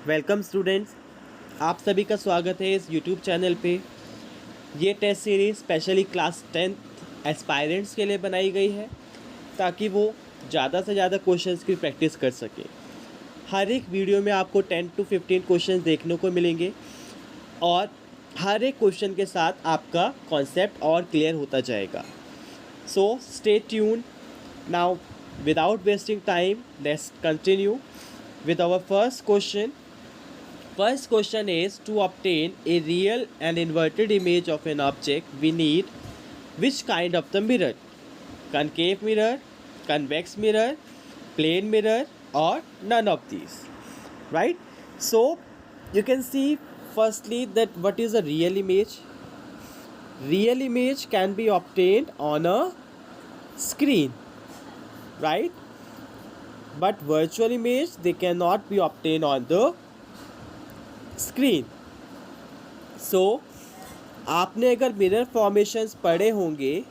Welcome students, आप सभी का स्वागत है इस यूट्यूब चैनल पे। ये test series specially class 10th aspirants के लिए बनाई गई है ताकि वो ज़्यादा से ज़्यादा क्वेश्चंस की प्रैक्टिस कर सकें। हर एक वीडियो में आपको 10 to 15 क्वेश्चंस देखने को मिलेंगे और हर एक क्वेश्चन के साथ आपका कॉन्सेप्ट और क्लियर होता जाएगा। So stay tune now. Without wasting time, let's continue with our first question. First question is, to obtain a real and inverted image of an object, we need which kind of the mirror? Concave mirror, convex mirror, plane mirror, or none of these, right? So you can see firstly that what is a real image. Real image can be obtained on a screen, right? But virtual image, they cannot be obtained on the screen. So आपने अगर mirror formations पढ़े होंगे,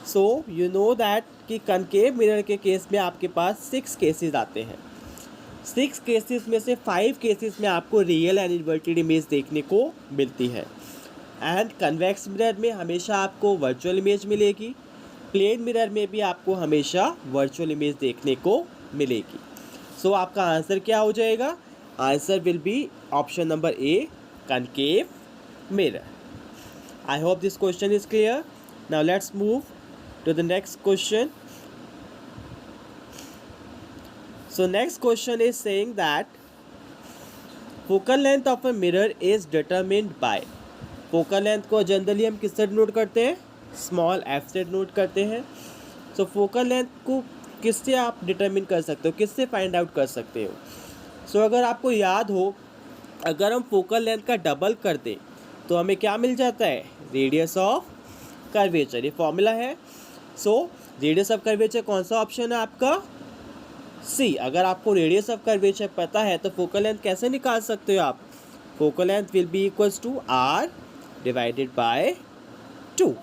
so you know that कि concave mirror के case में आपके पास 6 cases आते हैं। 6 केसेस में से 5 केसेस में आपको रियल एंड इन्वर्टेड इमेज देखने को मिलती है। एंड कन्वेक्स मिरर में हमेशा आपको वर्चुअल इमेज मिलेगी। प्लेन मिरर में भी आपको हमेशा वर्चुअल इमेज देखने को मिलेगी। सो आपका आंसर क्या हो जाएगा? Answer will be option number A, concave mirror. I hope this question is clear. Now let's move to the next question. So next question is saying that focal length of a mirror is determined by. Focal length को generally हम किससे denote करते हैं? Small F से denote करते हैं. सो focal length को किससे आप डिटरमिन कर सकते हो, किससे फाइंड आउट कर सकते हो? सो अगर आपको याद हो, अगर हम फोकल लेंथ का डबल कर दें तो हमें क्या मिल जाता है? Radius of curvature. ये फॉर्मूला है. सो रेडियस ऑफ कर्वेचर कौन सा ऑप्शन है आपका? सी. अगर आपको रेडियस ऑफ कर्वेचर पता है तो फोकल लेंथ कैसे निकाल सकते हो आप? Focal length will be equals to R divided by 2,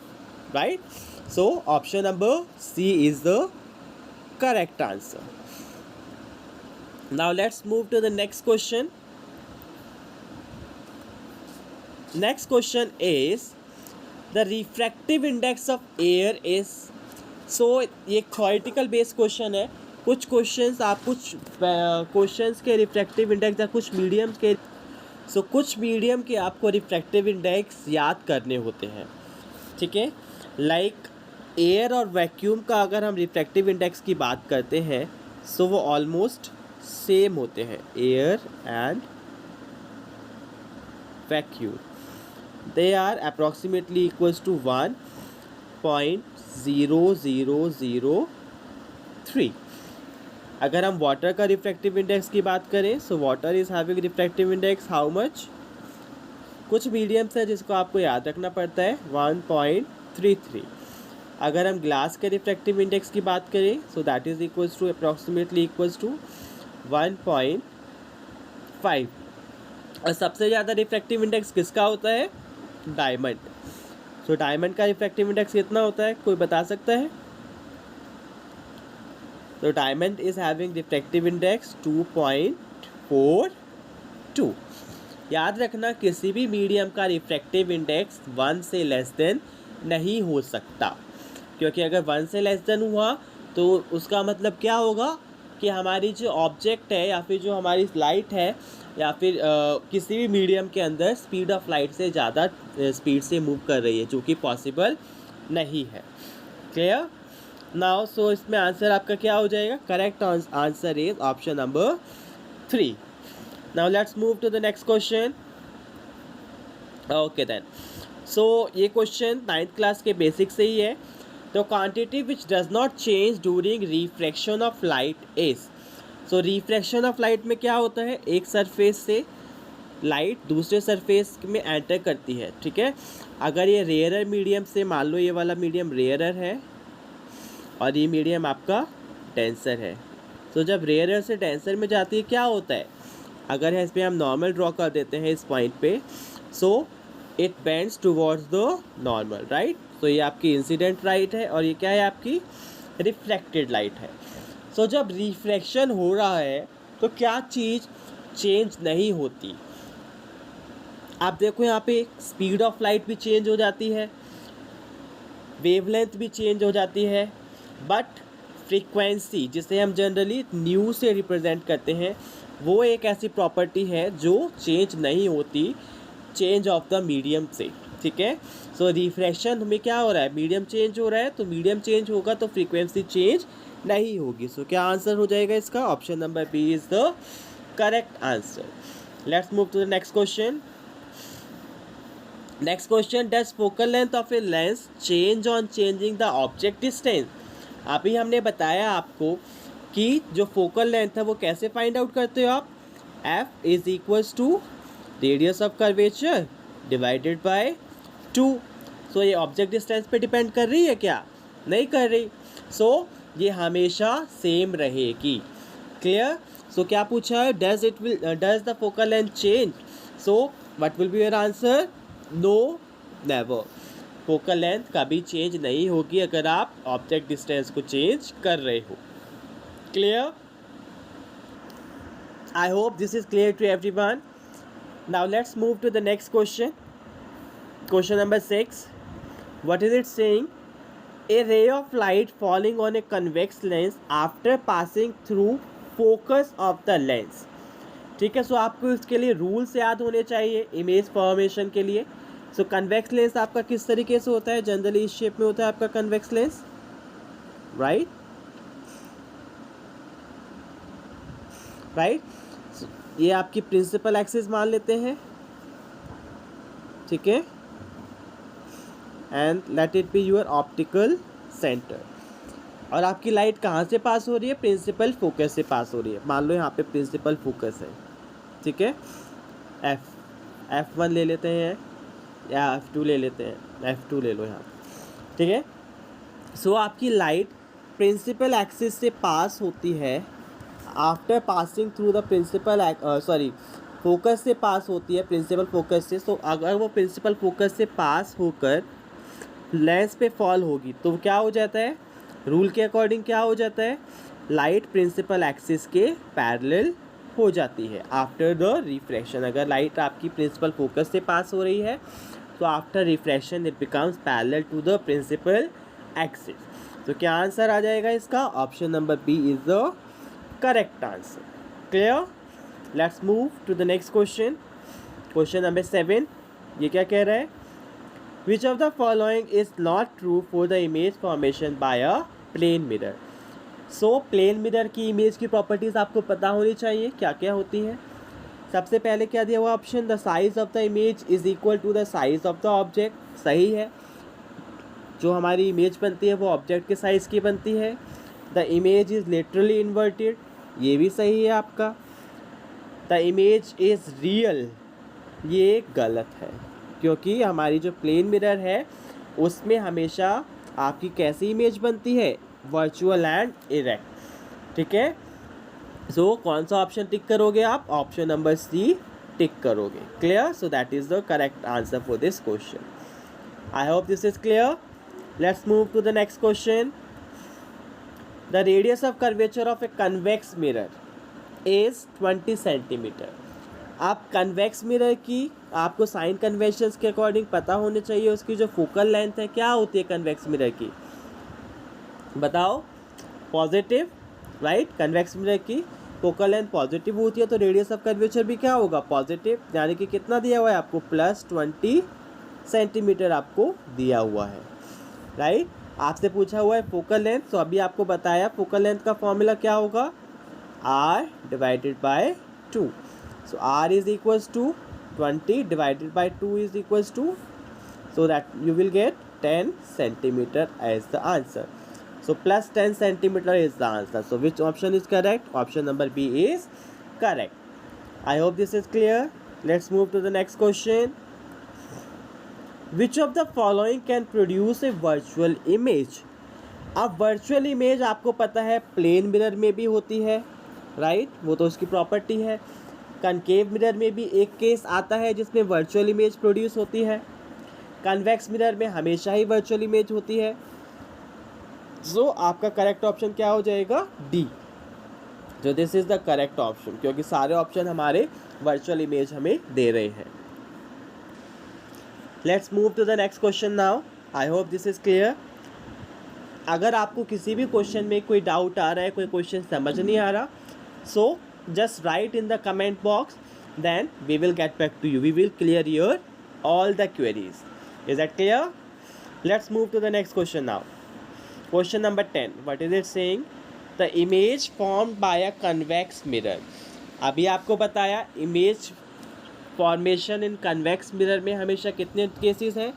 right? So option number C is the correct answer. Now let's move to the next question. Next question is, the refractive index of air is. So ये theoretical based question है. कुछ questions आप कुछ questions के refractive index या कुछ mediums के कुछ medium के आपको refractive index याद करने होते हैं, ठीक है? Like एयर और वैक्यूम का अगर हम रिफ्रैक्टिव इंडेक्स की बात करते हैं सो वो ऑलमोस्ट सेम होते हैं. Air and vacuum, they are approximately equals to 1.0003. अगर हम वाटर का रिफ्रैक्टिव इंडेक्स की बात करें so water is having refractive index how much? कुछ मीडियम्स है जिसको आपको याद रखना पड़ता है, 1.33. अगर हम ग्लास के रिफ्रैक्टिव इंडेक्स की बात करें so that is equals to approximately equals to 1.5. और सबसे ज़्यादा रिफ्रैक्टिव इंडेक्स किसका होता है? डायमंड. सो डायमंड का रिफ्रैक्टिव इंडेक्स कितना होता है, कोई बता सकता है? तो diamond is having refractive index 2.42. याद रखना, किसी भी मीडियम का रिफ्रैक्टिव इंडेक्स 1 से लेस देन नहीं हो सकता, क्योंकि अगर 1 से लेस देन हुआ तो उसका मतलब क्या होगा कि हमारी जो ऑब्जेक्ट है या फिर जो हमारी लाइट है या फिर किसी भी मीडियम के अंदर स्पीड ऑफ लाइट से ज़्यादा स्पीड से मूव कर रही है, जो कि पॉसिबल नहीं है. Clear now? सो इसमें आंसर आपका क्या हो जाएगा? Correct answer is option number 3. Now let's move to the next question. Okay then. So ये क्वेश्चन 9th क्लास के बेसिक से ही है. तो quantity which does not change during refraction of light is. So refraction of light में क्या होता है? एक सरफेस से लाइट दूसरे सरफेस में एंटर करती है, ठीक है? अगर ये रेयरर मीडियम से, मान लो ये वाला मीडियम रेयरर है और ये मीडियम आपका डेंसर है. तो जब रेयरर से डेंसर में जाती है क्या होता है? अगर इस पर हम नॉर्मल ड्रॉ कर देते हैं इस पॉइंट पे, so it bends towards the normal, right? तो ये आपकी इंसिडेंट लाइट है और ये क्या है? आपकी रिफ्लेक्टेड लाइट है. सो जब रिफ्लेक्शन हो रहा है तो क्या चीज़ चेंज नहीं होती। आप देखो यहाँ पे स्पीड ऑफ लाइट भी चेंज हो जाती है, वेवलेंथ भी चेंज हो जाती है, बट फ्रीक्वेंसी जिसे हम जनरली न्यू से रिप्रेजेंट करते हैं वो एक ऐसी प्रॉपर्टी है जो चेंज नहीं होती चेंज ऑफ द मीडियम से। ठीक है, सो रिफ्रैक्शन में क्या हो रहा है, मीडियम चेंज हो रहा है, तो मीडियम चेंज होगा तो फ्रीक्वेंसी चेंज नहीं होगी। सो क्या आंसर हो जाएगा इसका, option number B is the correct answer. Let's move to the next question. Next question, does focal length of a lens change on changing the object distance. अभी हमने बताया आपको कि जो फोकल लेंथ है वो कैसे फाइंड आउट करते हो आप, F is equals to radius of curvature divided by 2। So ये ऑब्जेक्ट डिस्टेंस पे डिपेंड कर रही है क्या, नहीं कर रही, सो ये हमेशा सेम रहेगी। क्लियर, सो क्या पूछा है, does the focal length change, so what will be your answer, no never. Focal length कभी चेंज नहीं होगी अगर आप ऑब्जेक्ट डिस्टेंस को चेंज कर रहे हो। Clear, I hope this is clear to everyone. Now let's move to the next question. Question number 6, what is it saying? A ray of light falling on a convex lens after passing through focus of the lens. ठीक है, सो आपको इसके लिए rules याद होने चाहिए image formation के लिए। सो कन्वेक्स लेंस आपका किस तरीके से होता है, जनरली इस शेप में होता है आपका कन्वेक्स लेंस, राइट। ये आपकी प्रिंसिपल एक्सिस मान लेते हैं, ठीक है, and let it be your optical centre. और आपकी लाइट कहाँ से पास हो रही है, प्रिंसिपल फोकस से पास हो रही है। मान लो यहाँ पे प्रिंसिपल फोकस है, ठीक है, F1 ले लेते हैं या F2 ले लेते हैं, F2 ले लो यहाँ, ठीक है। सो आपकी लाइट प्रिंसिपल एक्सिस से पास होती है after passing through the principal focus से पास होती है प्रिंसिपल फोकस से। सो अगर वो प्रिंसिपल फोकस से पास होकर लेंस पे फॉल होगी तो क्या हो जाता है, रूल के अकॉर्डिंग क्या हो जाता है, लाइट प्रिंसिपल एक्सिस के पैरेलल हो जाती है आफ्टर द रिफ्रैक्शन। अगर लाइट आपकी प्रिंसिपल फोकस से पास हो रही है तो after refraction it becomes parallel to the principal axis. तो क्या आंसर आ जाएगा इसका, option number B is the correct answer. Clear, let's move to the next question. Question number 7, ये क्या कह रहा है, which of the following is not true for the image formation by a plane mirror. So plane mirror की image की properties आपको पता होनी चाहिए क्या क्या होती हैं। सबसे पहले क्या दिया हुआ option, the size of the image is equal to the size of the object. सही है, जो हमारी इमेज बनती है वो ऑब्जेक्ट के साइज़ की बनती है। The image is literally inverted, ये भी सही है आपका। द इमेज इज़ रियल, ये गलत है, क्योंकि हमारी जो प्लेन मिरर है उसमें हमेशा आपकी कैसी इमेज बनती है, वर्चुअल एंड इरेक्ट। ठीक है, सो कौन सा ऑप्शन टिक करोगे आप, ऑप्शन नंबर सी टिक करोगे। Clear, so that is the correct answer for this question. I hope this is clear. Let's move to the next question. The radius of curvature of a convex mirror is 20 centimetre. आप convex mirror की आपको sign conventions के according पता होने चाहिए उसकी जो focal length है क्या होती है कन्वेक्स मिरर की, बताओ, पॉजिटिव, राइट। कन्वेक्स मिरर की फोकल लेंथ पॉजिटिव होती है तो रेडियस ऑफ कर्वेचर भी क्या होगा, पॉजिटिव, यानी कि कितना दिया हुआ है आपको, +20 सेंटीमीटर आपको दिया हुआ है, राइट। आपसे पूछा हुआ है फोकल लेंथ, तो अभी आपको बताया फोकल लेंथ का फॉर्मूला क्या होगा, R/2। So R is equals to 20 divided by 2 is equals to, so that you will get 10 centimeter as the answer. So plus 10 centimeter is the answer. So which option is correct? Option number B is correct. I hope this is clear. Let's move to the next question. Which of the following can produce a virtual image? अब virtual image आपको पता है plane mirror में भी होती है, right, वो तो उसकी प्रॉपर्टी है। कनकेव मिरर में भी एक केस आता है जिसमें वर्चुअल इमेज प्रोड्यूस होती है। कन्वेक्स मिरर में हमेशा ही वर्चुअल इमेज होती है। सो आपका करेक्ट ऑप्शन क्या हो जाएगा, डी, जो this is the correct option, क्योंकि सारे ऑप्शन हमारे वर्चुअल इमेज हमें दे रहे हैं. Let's move to the next question now. I hope this is clear. अगर आपको किसी भी क्वेश्चन में कोई डाउट आ रहा है, कोई क्वेश्चन समझ नहीं आ रहा, सो just write in the comment box, then we will get back to you. We will clear your all the queries. Is that clear? Let's move to the next question now. Question number 10. What is it saying? The image formed by a convex mirror. अभी आपको बताया image formation इन convex mirror में हमेशा कितने cases हैं?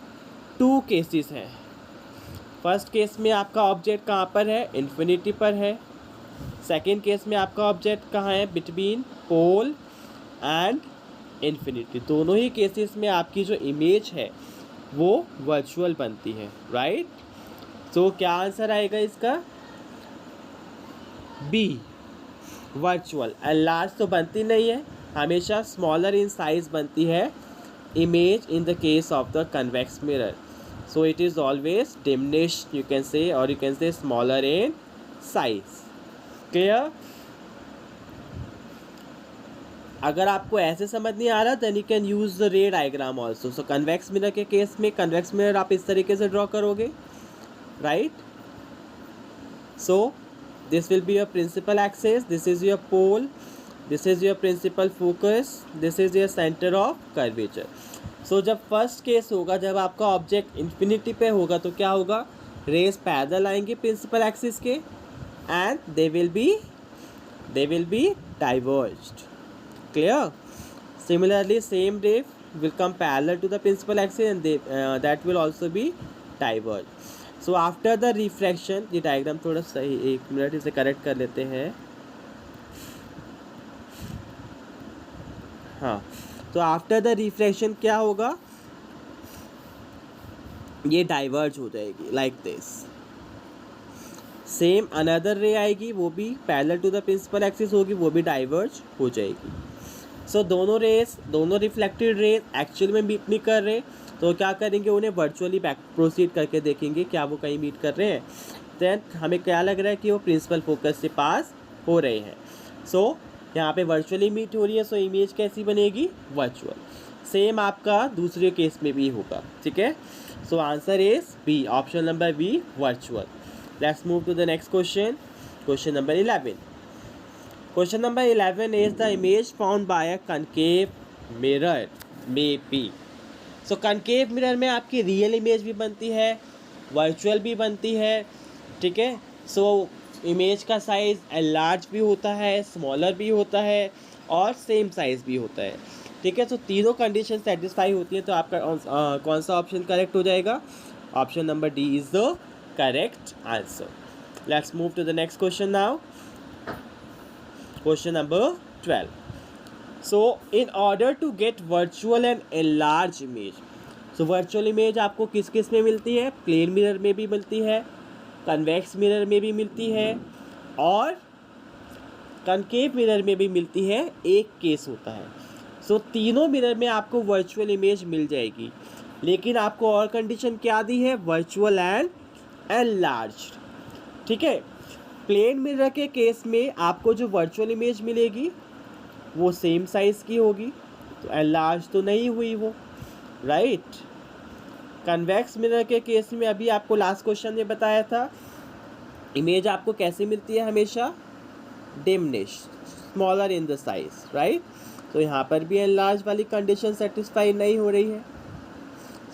2 cases हैं. First case में आपका ऑब्जेक्ट कहाँ पर है? इन्फिनिटी पर है. सेकेंड केस में आपका ऑब्जेक्ट कहाँ है? Between pole and infinity. दोनों ही केसेस में आपकी जो इमेज है वो वर्चुअल बनती है, राइट? तो क्या आंसर आएगा इसका? B, virtual. एनलार्ज तो बनती नहीं है, हमेशा स्मॉलर इन साइज बनती है image in the case of the convex mirror. So it is always diminished, you can say, और you can say smaller in size. Clear? अगर आपको ऐसे समझ नहीं आ रहा then you can use the ray diagram also. So convex mirror के case में कन्वेक्स मिरर आप इस तरीके से ड्रॉ करोगे, right? So this will be your principal axis, this is your pole, this is your principal focus, this is your centre of curvature. So जब first case होगा, जब आपका ऑब्जेक्ट इन्फिनिटी पे होगा, तो क्या होगा? रेज पैरेलल आएंगे प्रिंसिपल एक्सिस के, and they will be diverged. Clear? Similarly, same ray will come parallel to the principal axis and that will also be diverged. So after the refraction, ये diagram थोड़ा सही, 1 minute इसे correct कर लेते हैं. हाँ, तो आफ्टर द रिफ्रैक्शन क्या होगा? ये डाइवर्ज हो जाएगी लाइक दिस. सेम अनदर रे आएगी, वो भी parallel to the principal axis होगी, वो भी डाइवर्ज हो जाएगी. सो दोनों रेस, दोनों रिफ्लेक्टेड रेस एक्चुअल में मीट नहीं कर रहे, तो क्या करेंगे? उन्हें वर्चुअली बैक प्रोसीड करके देखेंगे क्या वो कहीं मीट कर रहे हैं. देन हमें क्या लग रहा है कि वो प्रिंसिपल फोकस से पास हो रहे हैं. सो यहाँ पे वर्चुअली मीट हो रही है, सो इमेज कैसी बनेगी? वर्चुअल. सेम आपका दूसरे केस में भी होगा, ठीक है? So answer is B, option number B, virtual. Let's move to the next question. Question number 11. Question number 11 is the image found by a concave mirror may be. So concave mirror में आपकी real image भी बनती है, virtual भी बनती है, ठीक है? सो इमेज का साइज़ एनलार्ज भी होता है, स्मॉलर भी होता है, और सेम साइज़ भी होता है, ठीक है? तो तीनों कंडीशन सेटिस्फाई होती है, तो आपका कौन सा ऑप्शन करेक्ट हो जाएगा? Option number D is the correct answer. Let's move to the next question now. Question number 12. So in order to get virtual and enlarged image, so virtual image आपको किस किस में मिलती है? प्लेन मिरर में भी मिलती है, कन्वेक्स मिरर में भी मिलती है, और कनकेव मिरर में भी मिलती है. एक केस होता है. सो तीनों मिरर में आपको वर्चुअल इमेज मिल जाएगी, लेकिन आपको और कंडीशन क्या दी है? वर्चुअल एंड एनलार्ज्ड, ठीक है? प्लेन मिरर के केस में आपको जो वर्चुअल इमेज मिलेगी वो सेम साइज़ की होगी, तो एनलार्ज तो नहीं हुई वो, राइट? कन्वेक्स मिरर के केस में अभी आपको लास्ट क्वेश्चन में बताया था, इमेज आपको कैसे मिलती है? हमेशा diminish, smaller in the size, right? तो यहाँ पर भी एनलार्ज वाली कंडीशन सेटिस्फाई नहीं हो रही है.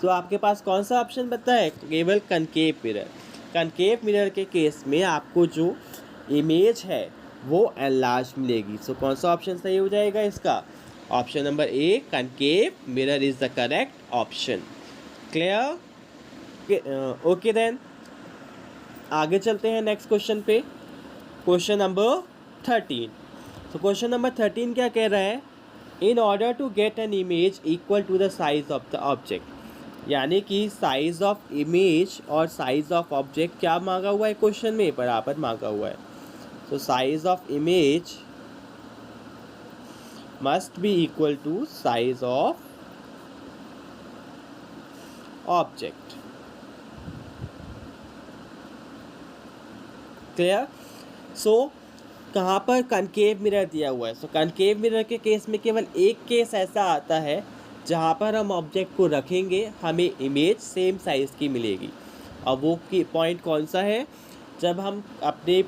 तो आपके पास कौन सा ऑप्शन बता है? केवल कनकेव मिरर. कनकेव मिरर के केस में आपको जो इमेज है वो एनलार्ज मिलेगी. सो कौन सा ऑप्शन सही हो जाएगा इसका? Option number A, concave mirror is the correct option. Clear? Okay then आगे चलते हैं नेक्स्ट क्वेश्चन पे. Question number 13. तो क्वेश्चन नंबर 13 क्या कह रहा है? In order to get an image equal to the size of the object, यानी कि साइज ऑफ इमेज और साइज ऑफ ऑब्जेक्ट क्या मांगा हुआ है क्वेश्चन में? बराबर मांगा हुआ है. तो size of image must be equal to size of object. Clear? So कहाँ पर कनकेव मिरर दिया हुआ है। सो कनकेव मिरर के केस में केवल एक केस ऐसा आता है जहाँ पर हम ऑब्जेक्ट को रखेंगे, हमें इमेज सेम साइज़ की मिलेगी। और वो की पॉइंट कौन सा है, जब हम अपने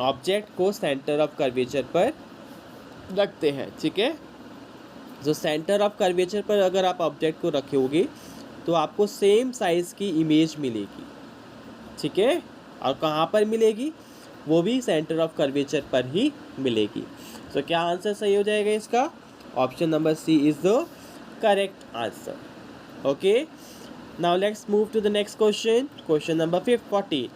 ऑब्जेक्ट को सेंटर ऑफ कर्वेचर पर रखते हैं। ठीक है, जो सेंटर ऑफ कर्वेचर पर अगर आप ऑब्जेक्ट को रखोगे तो आपको सेम साइज़ की इमेज मिलेगी। ठीक है, और कहाँ पर मिलेगी, वो भी सेंटर ऑफ कर्वेचर पर ही मिलेगी। तो क्या आंसर सही हो जाएगा इसका, option number C is the correct answer. Okay, now let's move to the next question, question number 14.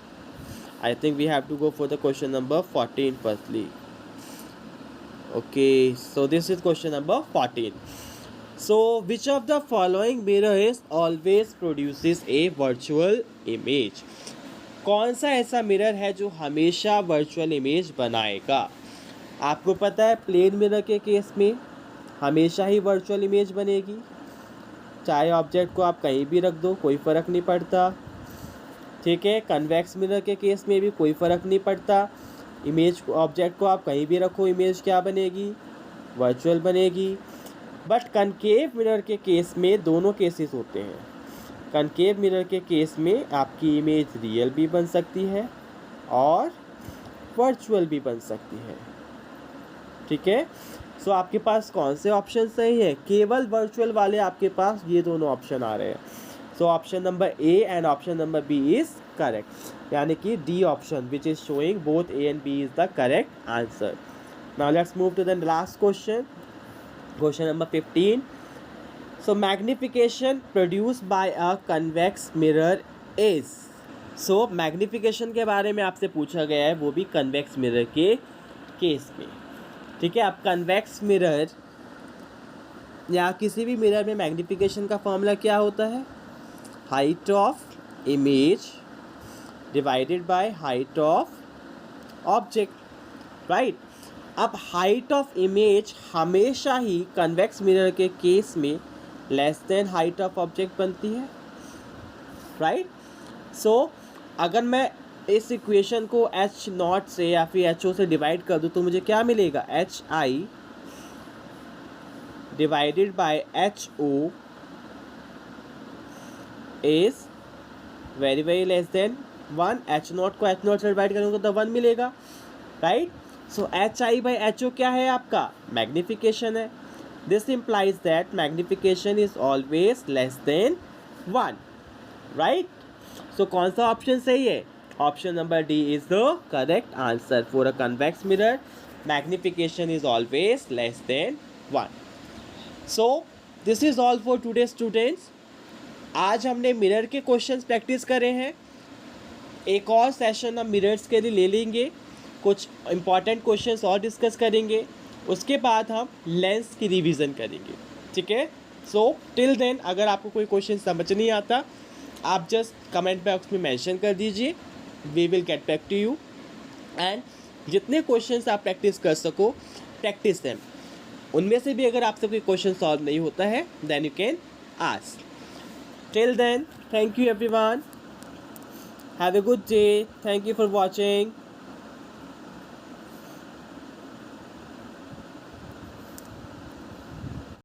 I think we have to go for the question number 14 firstly. Okay, so this is question number 14. So which of the following mirrors always produces a virtual image? कौन सा ऐसा mirror है जो हमेशा virtual image बनाएगा? आपको पता है प्लेन मिरर के केस में हमेशा ही वर्चुअल इमेज बनेगी, चाहे ऑब्जेक्ट को आप कहीं भी रख दो कोई फ़र्क नहीं पड़ता। ठीक है, कन्वेक्स मिरर के केस में भी कोई फ़र्क नहीं पड़ता, इमेज ऑब्जेक्ट को आप कहीं भी रखो इमेज क्या बनेगी, वर्चुअल बनेगी। बट कनकेव मिरर के केस में दोनों केसेस होते हैं। कनकेव मिरर के केस में आपकी इमेज रियल भी बन सकती है और वर्चुअल भी बन सकती है। ठीक है, सो आपके पास कौन से ऑप्शन सही है, केवल वर्चुअल वाले आपके पास ये दोनों ऑप्शन आ रहे हैं। So option number A and option number B is correct, यानी कि D option which is showing both A and B is the correct answer. Now let's move to the last question, question number 15. So magnification produced by a convex mirror is. So magnification के बारे में आपसे पूछा गया है, वो भी convex mirror के केस में। ठीक है, अब कन्वेक्स मिरर या किसी भी मिरर में मैग्निफिकेशन का फॉर्मूला क्या होता है, height of image divided by height of object, right. अब हाइट ऑफ इमेज हमेशा ही कन्वेक्स मिरर के केस में less than height of object बनती है, राइट। सो अगर मैं इस इक्वेशन को H0 से या फिर HO से डिवाइड कर दूँ तो मुझे क्या मिलेगा, HI divided by HO is very very less than 1। H0 को H0 से डिवाइड करूँगा तो 1 मिलेगा, right. So HI by HO क्या है आपका, मैग्निफिकेशन है। This implies that magnification is always less than 1, right. So कौन सा ऑप्शन सही है, option number D is the correct answer. For a convex mirror magnification is always less than 1। So this is all for today students. आज हमने mirror के questions practice करे हैं, एक और सेशन हम मिरर्स के लिए ले लेंगे, कुछ इंपॉर्टेंट क्वेश्चंस और डिस्कस करेंगे, उसके बाद हम लेंस की रिवीजन करेंगे। ठीक है, सो टिल देन अगर आपको कोई क्वेश्चन समझ नहीं आता आप जस्ट कमेंट बॉक्स में मेंशन कर दीजिए, we will get back to you. And जितने क्वेश्चंस आप प्रैक्टिस कर सको प्रैक्टिस देम, उनमें से भी अगर आपसे कोई क्वेश्चन सॉल्व नहीं होता है then you can ask. Till then, thank you everyone. Have a good day. Thank you for watching.